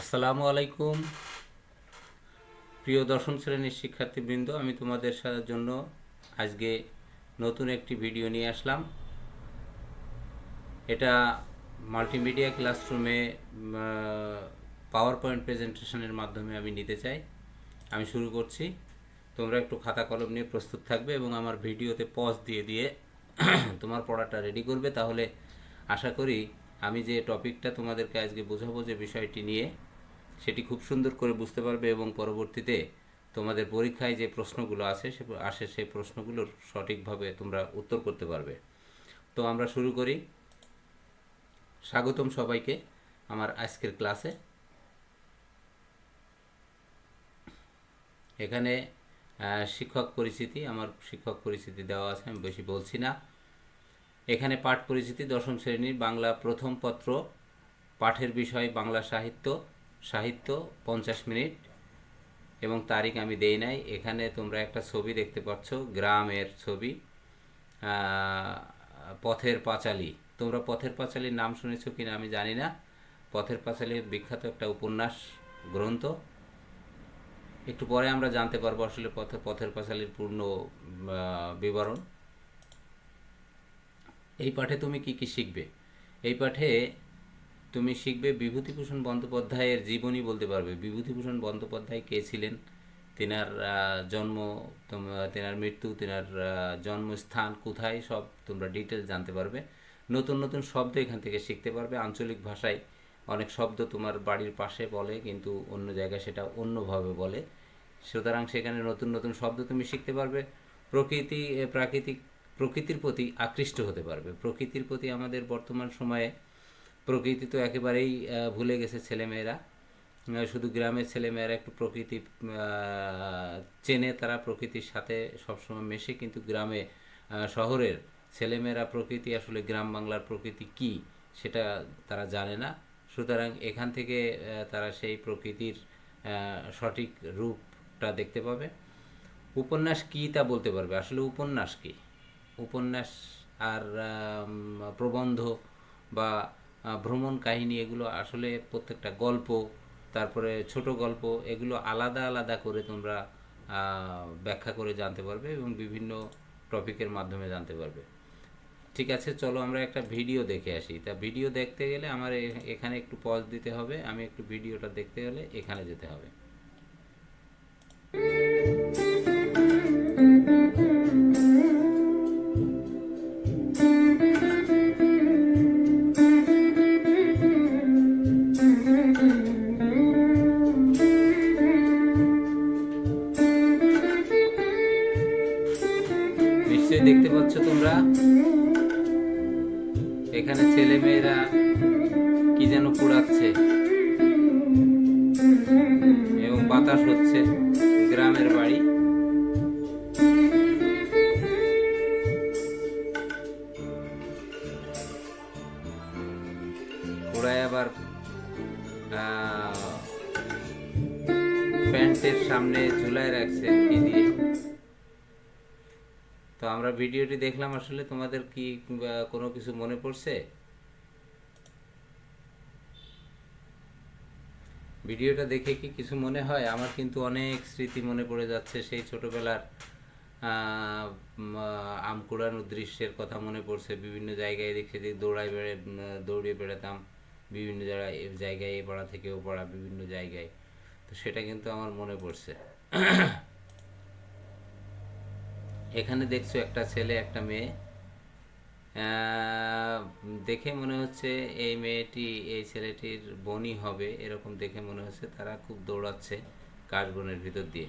আসসালামু আলাইকুম প্রিয় দশম শ্রেণীর শিক্ষার্থীবৃন্দ, আমি তোমাদের জন্য আজকে নতুন একটি ভিডিও নিয়ে আসলাম। এটা মাল্টিমিডিয়া ক্লাসরুমে পাওয়ার পয়েন্ট প্রেজেন্টেশনের মাধ্যমে আমি নিতে চাই। আমি শুরু করছি। তোমরা একটু খাতা কলম নিয়ে প্রস্তুত থাকবে এবং আমার ভিডিওতে পজ দিয়ে দিয়ে তোমার পড়াটা রেডি করবে। তাহলে আশা করি আমি যে টপিকটা তোমাদেরকে আজকে বোঝাবো, যে বিষয়টি নিয়ে, সেটি খুব সুন্দর করে বুঝতে পারবে এবং পরবর্তীতে তোমাদের পরীক্ষায় যে প্রশ্নগুলো আসে সেই প্রশ্নগুলোর সঠিকভাবে তোমরা উত্তর করতে পারবে। তো আমরা শুরু করি। স্বাগতম সবাইকে আমার আজকের ক্লাসে। এখানে শিক্ষক পরিচিতি, আমার শিক্ষক পরিচিতি দেওয়া আছে, আমি বেশি বলছি না। এখানে পাঠ পরিচিতি, দশম শ্রেণীর বাংলা প্রথম পত্র, পাঠের বিষয় বাংলা সাহিত্য, সাহিত্য 50 মিনিট এবং তারিখ আমি দেই নাই। এখানে তোমরা একটা ছবি দেখতে পাচ্ছ, গ্রামের ছবি, পথের পাঁচালী। তোমরা পথের পাঁচালীর নাম শুনেছো কিনা আমি জানি না। পথের পাঁচালী বিখ্যাত একটা উপন্যাস গ্রন্থ। একটু পরে আমরা জানতে পারবো আসলে পথের পাঁচালীর পূর্ণ বিবরণ। এই পাঠে তুমি কি কি শিখবে? এই পাঠে তুমি শিখবে বিভূতিভূষণ বন্দ্যোপাধ্যায়ের জীবনী বলতে পারবে। বিভূতিভূষণ বন্দ্যোপাধ্যায় কে ছিলেন, তেনার জন্ম, তেনার মৃত্যু, তেনার জন্মস্থান কোথায়, সব তোমরা ডিটেলস জানতে পারবে। নতুন নতুন শব্দ এখান থেকে শিখতে পারবে। আঞ্চলিক ভাষায় অনেক শব্দ তোমার বাড়ির পাশে বলে, কিন্তু অন্য জায়গায় সেটা অন্যভাবে বলে। সুতরাং সেখানে নতুন নতুন শব্দ তুমি শিখতে পারবে। প্রকৃতির প্রতি আকৃষ্ট হতে পারবে। প্রকৃতির প্রতি আমাদের বর্তমান সময়ে প্রকৃতি তো একেবারেই ভুলে গেছে ছেলেমেয়েরা। শুধু গ্রামের ছেলেমেয়েরা একটু প্রকৃতি চেনে, তারা প্রকৃতির সাথে সবসময় মেশে, কিন্তু গ্রামে শহরের ছেলেমেয়েরা প্রকৃতি, আসলে গ্রাম বাংলার প্রকৃতি কি সেটা তারা জানে না। সুতরাং এখান থেকে তারা সেই প্রকৃতির সঠিক রূপটা দেখতে পাবে। উপন্যাস কি তা বলতে পারবে। আসলে উপন্যাস কি, উপন্যাস আর প্রবন্ধ বা ভ্রমণ কাহিনী, এগুলো আসলে প্রত্যেকটা গল্প, তারপরে ছোট গল্প, এগুলো আলাদা আলাদা করে তোমরা ব্যাখ্যা করে জানতে পারবে এবং বিভিন্ন টপিকের মাধ্যমে জানতে পারবে। ঠিক আছে, চলো আমরা একটা ভিডিও দেখে আসি। তা ভিডিও দেখতে গেলে আমার এখানে একটু পজ দিতে হবে। আমি একটু ভিডিওটা দেখতে গেলে এখানে যেতে হবে। নিশ্চয়ই দেখতে পাচ্ছ তোমরা, এখানে ছেলে মেয়েরা কি যেন কুড়াচ্ছে এবং বাতাস হচ্ছে। গ্রামের বাড়ি। কুড়ায় আবার প্যান্টের সামনে ঝুলায় রাখছে কি দিয়ে। তো আমরা ভিডিওটি দেখলাম, আসলে তোমাদের কি কোনো কিছু মনে পড়ছে? ভিডিওটা দেখে কি কিছু মনে হয়? আমার কিন্তু অনেক স্মৃতি মনে পড়ে যাচ্ছে। সেই ছোটবেলার আম কুড়ানোর দৃশ্যের কথা মনে পড়ছে। বিভিন্ন জায়গায় দেখছি যে দৌড়িয়ে বেড়াতাম বিভিন্ন জায়গায়, এ পাড়া থেকে ও পাড়া, বিভিন্ন জায়গায়। তো সেটা কিন্তু আমার মনে পড়ছে। এখানে দেখছো একটা ছেলে একটা মেয়ে। দেখে মনে হচ্ছে এই ছেলেটির বোনই হবে, এরকম দেখে মনে হচ্ছে। তারা খুব দৌড়াচ্ছে কাশবনের ভিতর দিয়ে।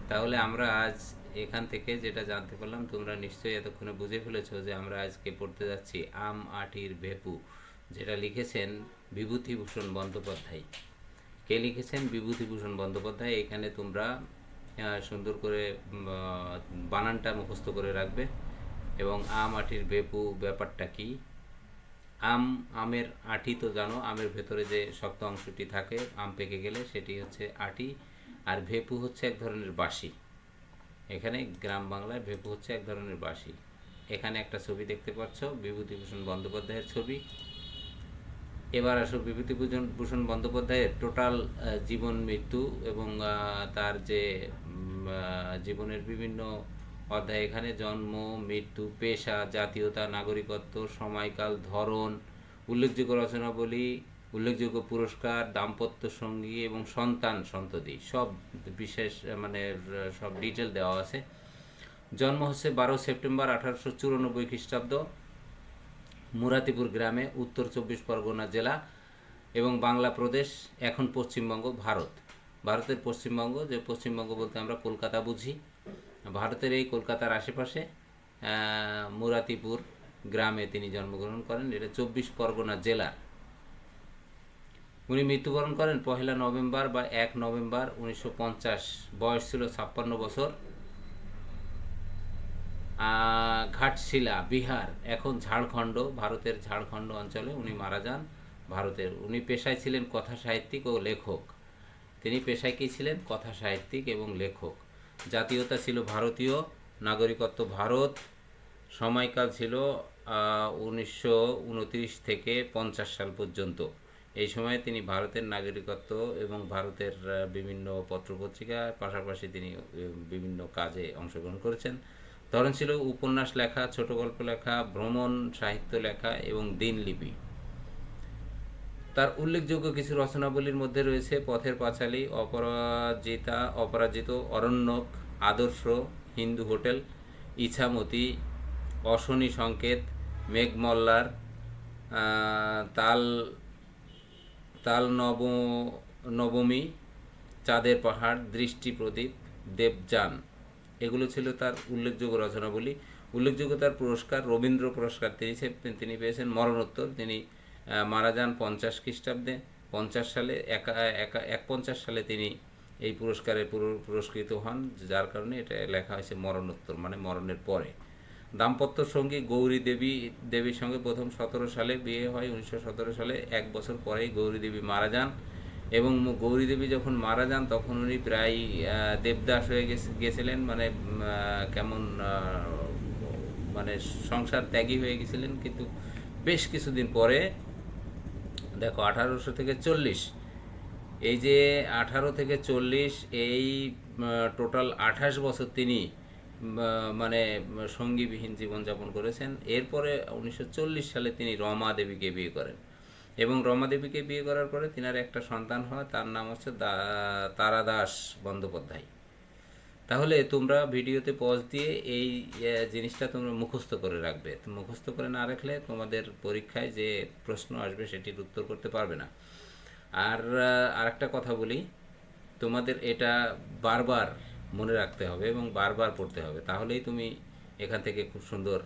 তাহলে আমরা আজ এখান থেকে যেটা জানতে পারলাম, তোমরা নিশ্চয়ই এতক্ষণে বুঝে ফেলেছো যে আমরা আজকে পড়তে যাচ্ছি আম আটির ভেপু, যেটা লিখেছেন বিভূতিভূষণ বন্দ্যোপাধ্যায়। কে লিখেছেন? বিভূতিভূষণ বন্দ্যোপাধ্যায়। এখানে তোমরা সুন্দর করে বানানটা মুখস্থ করে রাখবে। এবং আম আটির ভেপু ব্যাপারটা কি? আমের আটি তো জানো, আমের ভেতরে যে শক্ত অংশটি থাকে আম পেকে গেলে, সেটি হচ্ছে আটি। আর ভেপু হচ্ছে এক ধরনের বাঁশি। এখানে গ্রাম বাংলায় ভেপু হচ্ছে এক ধরনের বাঁশি। এখানে একটা ছবি দেখতে পাচ্ছ, বিভূতিভূষণ বন্দ্যোপাধ্যায়ের ছবি। এবার আসো বিভূতিভূষণ বন্দ্যোপাধ্যায়ের টোটাল জীবন মৃত্যু এবং তার যে জীবনের বিভিন্ন অধ্যায়, এখানে জন্ম, মৃত্যু, পেশা, জাতীয়তা, নাগরিকত্ব, সময়কাল, ধরন, উল্লেখযোগ্য রচনাবলী, উল্লেখযোগ্য পুরস্কার, দাম্পত্য সঙ্গী এবং সন্তান সন্ততি সব বিশেষ সব ডিটেল দেওয়া আছে। জন্ম হচ্ছে 12 সেপ্টেম্বর 1894 খ্রিস্টাব্দ, মুরাতিপুর গ্রামে, উত্তর 24 পরগনা জেলা এবং বাংলা প্রদেশ, এখন পশ্চিমবঙ্গ, ভারত। ভারতের পশ্চিমবঙ্গ, যে পশ্চিমবঙ্গ বলতে আমরা কলকাতা বুঝি, ভারতের এই কলকাতার আশেপাশে মুরাতিপুর গ্রামে তিনি জন্মগ্রহণ করেন। এটা 24 পরগনা জেলা। উনি মৃত্যুবরণ করেন 1 নভেম্বর বা 1 নভেম্বর 1950। বয়স ছিল 56 বছর। ঘাটশিলা, বিহার, এখন ঝাড়খণ্ড, ভারতের ঝাড়খণ্ড অঞ্চলে উনি মারা যান। উনি পেশায় ছিলেন কথা সাহিত্যিক ও লেখক। তিনি পেশায় কি ছিলেন? কথা সাহিত্যিক এবং লেখক। জাতীয়তা ছিল ভারতীয়, নাগরিকত্ব ভারত, সময়কাল ছিল 1929 থেকে 50 সাল পর্যন্ত। এই সময়ে তিনি ভারতের নাগরিকত্ব এবং ভারতের বিভিন্ন পত্রপত্রিকার পাশাপাশি তিনি বিভিন্ন কাজে অংশগ্রহণ করেছেন। ধরন ছিল উপন্যাস লেখা, ছোট গল্প লেখা, ভ্রমণ সাহিত্য লেখা এবং দিনলিপি। তার উল্লেখযোগ্য কিছু রচনাবলীর মধ্যে রয়েছে পথের পাঁচালী, অপরাজিত, অরণ্যক, আদর্শ, হিন্দু হোটেল, ইছামতি, অশনি সংকেত, মেঘমল্লার, তাল তাল নবমী, চাঁদের পাহাড়, দৃষ্টি প্রদীপ, দেবযান। এগুলো ছিল তার উল্লেখযোগ্য রচনাবলী। উল্লেখযোগ্য তার পুরস্কার, রবীন্দ্র পুরস্কার তিনি পেয়েছেন মরণোত্তর। তিনি মারা যান 50 খ্রিস্টাব্দে। 50 সালে 51 সালে তিনি এই পুরস্কারে পুরস্কৃত হন, যার কারণে এটা লেখা হয়েছে মরণোত্তর, মানে মরণের পরে। দাম্পত্য সঙ্গী গৌরী দেবীর সঙ্গে প্রথম 17 সালে বিয়ে হয়। 1917 সালে, 1 বছর পরেই গৌরী দেবী মারা যান এবং গৌরী দেবী যখন মারা যান তখন উনি প্রায় দেবদাস হয়ে গেছিলেন, কেমন সংসার ত্যাগী হয়ে গেছিলেন। কিন্তু বেশ কিছুদিন পরে দেখো 1800 থেকে 40, এই যে 18 থেকে 40, এই টোটাল 28 বছর তিনি সঙ্গীবিহীন জীবনযাপন করেছেন। এরপরে 1940 সালে তিনি রমা দেবীকে বিয়ে করেন এবং রমা দেবীকে বিয়ে করার পরে তিনার একটা সন্তান হয়, তার নাম হচ্ছে তারাদাস বন্দ্যোপাধ্যায়। তাহলে তোমরা ভিডিওতে পজ দিয়ে এই জিনিসটা তোমরা মুখস্থ করে রাখবে। মুখস্থ করে না রাখলে তোমাদের পরীক্ষায় যে প্রশ্ন আসবে সেটির উত্তর করতে পারবে না। আর আরেকটা কথা বলি, তোমাদের এটা বারবার মনে রাখতে হবে এবং বারবার পড়তে হবে, তাহলেই তুমি এখান থেকে খুব সুন্দর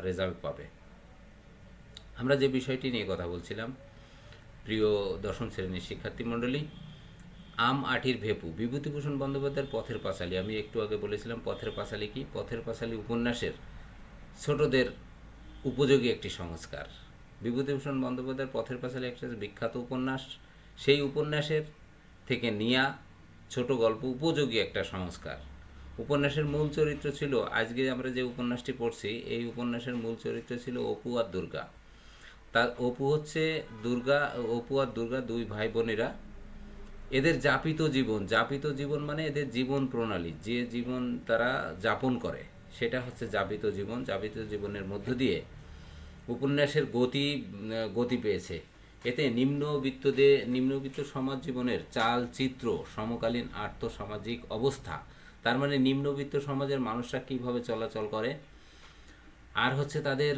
রেজাল্ট পাবে। আমরা যে বিষয়টি নিয়ে কথা বলছিলাম, প্রিয় দশম শ্রেণীর শিক্ষার্থী মণ্ডলী, আম আঁটির ভেপু, বিভূতিভূষণ বন্দ্যোপাধ্যায়ের পথের পাঁচালী। আমি একটু আগে বলেছিলাম পথের পাঁচালী কি। পথের পাঁচালী উপন্যাসের ছোটদের উপযোগী একটি সংস্কার। বিভূতিভূষণ বন্দ্যোপাধ্যায়ের পথের পাঁচালী একটা বিখ্যাত উপন্যাস। সেই উপন্যাসের থেকে নেয়া ছোট গল্প উপযোগী একটা সংস্কার। উপন্যাসের মূল চরিত্র ছিল, আজকে আমরা যে উপন্যাসটি পড়ছি, এই উপন্যাসের মূল চরিত্র ছিল অপু আর দুর্গা। তার অপু আর দুর্গা দুই ভাই বোনেরা। এদের যাপিত জীবন মানে এদের জীবন প্রণালী, যে জীবন তারা যাপন করে সেটা হচ্ছে যাপিত জীবন। যাপিত জীবনের মধ্য দিয়ে উপন্যাসের গতি পেয়েছে। এতে নিম্নবিত্ত সমাজ জীবনের চাল চিত্র, সমকালীন আর্থসামাজিক অবস্থা, তার মানে নিম্নবিত্ত সমাজের মানুষরা কীভাবে চলাচল করে, আর হচ্ছে তাদের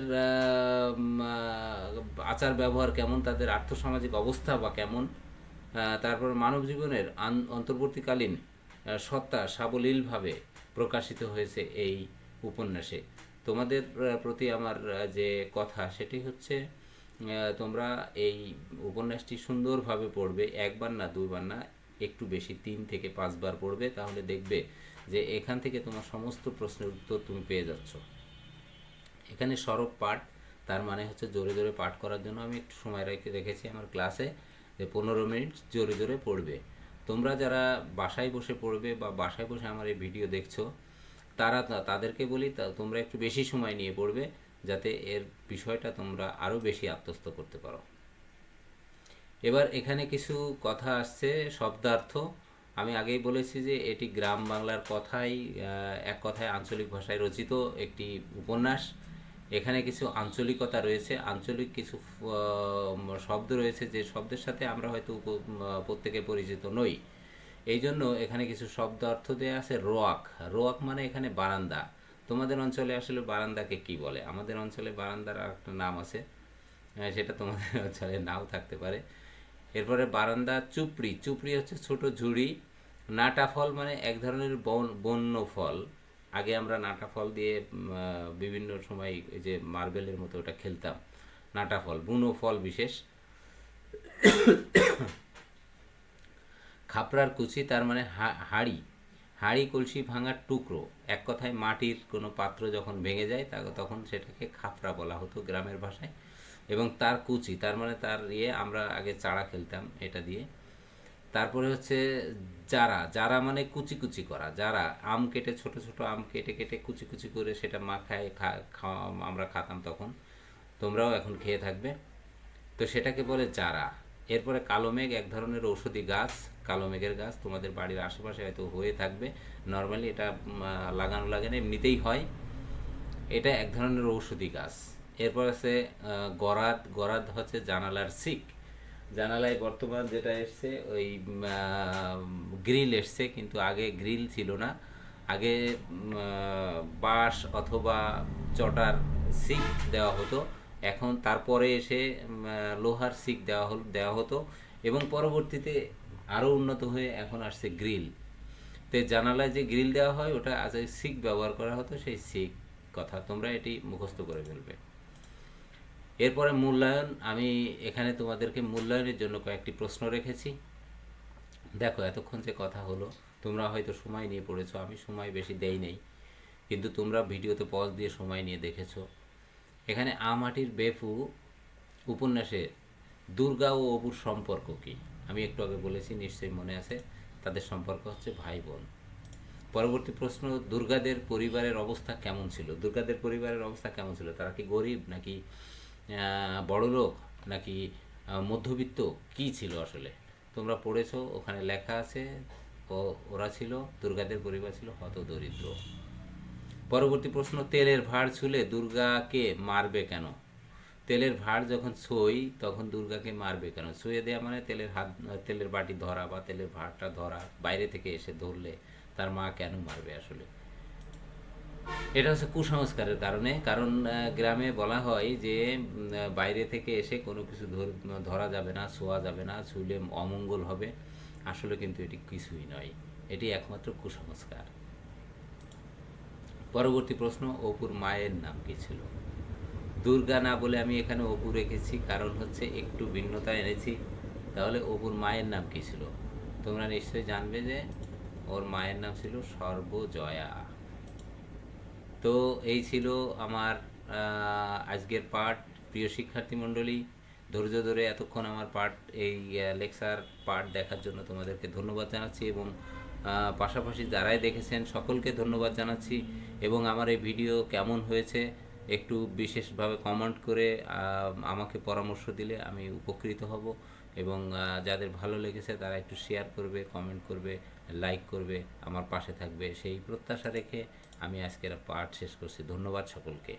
আচার ব্যবহার কেমন, তাদের আর্থসামাজিক অবস্থা বা কেমন, তারপর মানব জীবনের অন্তর্বর্তীকালীন সত্তা সাবলীলভাবে প্রকাশিত হয়েছে এই উপন্যাসে। তোমাদের প্রতি আমার যে কথা সেটি হচ্ছে, তোমরা এই উপন্যাসটি সুন্দরভাবে পড়বে, একবার না, দুইবার না, একটু বেশি, 3 থেকে 5 বার পড়বে। তাহলে দেখবে যে এখান থেকে তোমার সমস্ত প্রশ্নের উত্তর তুমি পেয়ে যাচ্ছ। এখানে সরব পাঠ, তার মানে হচ্ছে জোরে জোরে পাঠ করার জন্য আমি একটু সময় রেখেছি আমার ক্লাসে, যে 15 মিনিট জোরে জোরে পড়বে। তোমরা যারা বাসায় বসে পড়বে বা বাসায় বসে আমার এই ভিডিও দেখছো, তাদেরকে বলি তোমরা একটু বেশি সময় নিয়ে পড়বে, যাতে এর বিষয়টা তোমরা আরও বেশি আত্মস্থ করতে পারো। এবার এখানে কিছু কথা আসছে শব্দার্থ। আমি আগেই বলেছি যে এটি গ্রাম বাংলার কথাই, এক কথায় আঞ্চলিক ভাষায় রচিত একটি উপন্যাস। এখানে কিছু আঞ্চলিকতা রয়েছে, আঞ্চলিক কিছু শব্দ রয়েছে যে শব্দের সাথে আমরা হয়তো প্রত্যেকে পরিচিত নই। এই জন্য এখানে কিছু শব্দ অর্থ দেওয়া আছে। রোয়াক, রোয়াক মানে এখানে বারান্দা। তোমাদের অঞ্চলে আসলে বারান্দাকে কি বলে? আমাদের অঞ্চলে বারান্দার আর একটা নাম আছে, সেটা তোমাদের অঞ্চলে নাও থাকতে পারে। এরপরে বারান্দা। চুপড়ি, চুপড়ি হচ্ছে ছোট ঝুড়ি। নাটা ফল মানে এক ধরনের বন্য ফল। আগে আমরা নাটা ফল দিয়ে বিভিন্ন সময় এই যে মার্বেলের মতো ওটা খেলতাম। নাটা ফল, বুনো ফল বিশেষ। খাপড়ার কুচি তার মানে হাঁড়ি, হাঁড়ি কলসি ভাঙার টুকরো। এক কথায় মাটির কোনো পাত্র যখন ভেঙে যায় তখন সেটাকে খাপড়া বলা হতো গ্রামের ভাষায়। এবং তার কুচি তার মানে তার আমরা আগে চারা খেলতাম এটা দিয়ে। তারপরে হচ্ছে জারা, জারা মানে কুচি কুচি করা। জারা আম কেটে, ছোট ছোট আম কেটে কেটে কুচি কুচি করে সেটা মাখায় আমরা খাতাম তখন, তোমরাও এখন খেয়ে থাকবে। তো সেটাকে বলে জারা। এরপরে কালো মেঘ এক ধরনের ঔষধি গাছ, কালো মেঘের গাছ তোমাদের বাড়ির আশেপাশে হয়তো হয়ে থাকবে। নর্মালি এটা লাগানো লাগে না, এমনিতেই হয়। এটা এক ধরনের ঔষধি গাছ। এরপর আছে গরাদ, গরাদ হচ্ছে জানালার সিক। জানালায় বর্তমান যেটা এসছে ওই গ্রিল এসছে, কিন্তু আগে গ্রিল ছিল না। আগে বাঁশ অথবা চটার সিক দেওয়া হতো। এখন তারপরে এসে লোহার সিক দেওয়া হতো এবং পরবর্তীতে আরও উন্নত হয়ে এখন আসছে গ্রিল। তো জানালায় যে গ্রিল দেওয়া হয় ওটা আগে সিক ব্যবহার করা হতো, সেই সিক কথা তোমরা এটি মুখস্থ করে ফেলবে। এরপরে মূল্যায়ন। আমি এখানে তোমাদেরকে মূল্যায়নের জন্য কয়েকটি প্রশ্ন রেখেছি। দেখো এতক্ষণ যে কথা হলো তোমরা হয়তো সময় নিয়ে পড়েছো, আমি সময় বেশি দেই নেই, কিন্তু তোমরা ভিডিওতে পজ দিয়ে সময় নিয়ে দেখেছো। এখানে আমাটির বেফু উপন্যাসে দুর্গা ও অপুর সম্পর্ক কী? আমি একটু আগে বলেছি, নিশ্চয়ই মনে আছে। তাদের সম্পর্ক হচ্ছে ভাই বোন। পরবর্তী প্রশ্ন, দুর্গাদের পরিবারের অবস্থা কেমন ছিল? দুর্গাদের পরিবারের অবস্থা কেমন ছিল? তারা কি গরিব নাকি বড়লোক নাকি মধ্যবিত্ত, কি ছিল আসলে? তোমরা পড়েছো, ওখানে লেখা আছে। ওরা ছিল, দুর্গাদের পরিবার ছিল হতদরিদ্র। পরবর্তী প্রশ্ন, তেলের ভাঁড় ছুলে দুর্গাকে মারবে কেন? তেলের ভাঁড় যখন ছুঁই তখন দুর্গাকে মারবে কেন? ছুঁয়ে দেওয়া মানে তেলের বাটি ধরা বা তেলের ভাঁড়টা ধরা, বাইরে থেকে এসে ধরলে তার মা কেন মারবে আসলে? এটা হচ্ছে কুসংস্কারের কারণে। কারণ গ্রামে বলা হয় যে বাইরে থেকে এসে কোনো কিছু ধরা যাবে না, ছোঁয়া যাবে না, ছুঁলে অমঙ্গল হবে। আসলে কিন্তু এটি কিছুই নয়, এটি একমাত্র কুসংস্কার। পরবর্তী প্রশ্ন, অপুর মায়ের নাম কী ছিল? দুর্গা না বলে আমি এখানে অপু রেখেছি, কারণ হচ্ছে একটু ভিন্নতা এনেছি। তাহলে অপুর মায়ের নাম কী ছিল? তোমরা নিশ্চয়ই জানবে যে ওর মায়ের নাম ছিল সর্বজয়া। তো এই ছিল আমার আজকের পাঠ। প্রিয় শিক্ষার্থী মণ্ডলী, ধৈর্য ধরে এতক্ষণ আমার পাঠ, এই লেকচার পাঠ দেখার জন্য তোমাদেরকে ধন্যবাদ জানাচ্ছি এবং পাশাপাশি যারাই দেখেছেন সকলকে ধন্যবাদ জানাচ্ছি। এবং আমার এই ভিডিও কেমন হয়েছে একটু বিশেষভাবে কমেন্ট করে আমাকে পরামর্শ দিলে আমি উপকৃত হব। এবং যাদের ভালো লেগেছে তারা একটু শেয়ার করবে, কমেন্ট করবে, লাইক করবে, আমার পাশে থাকবে, সেই প্রত্যাশা রেখে আমি আজকের পাঠ শেষ করছি। ধন্যবাদ সকলকে।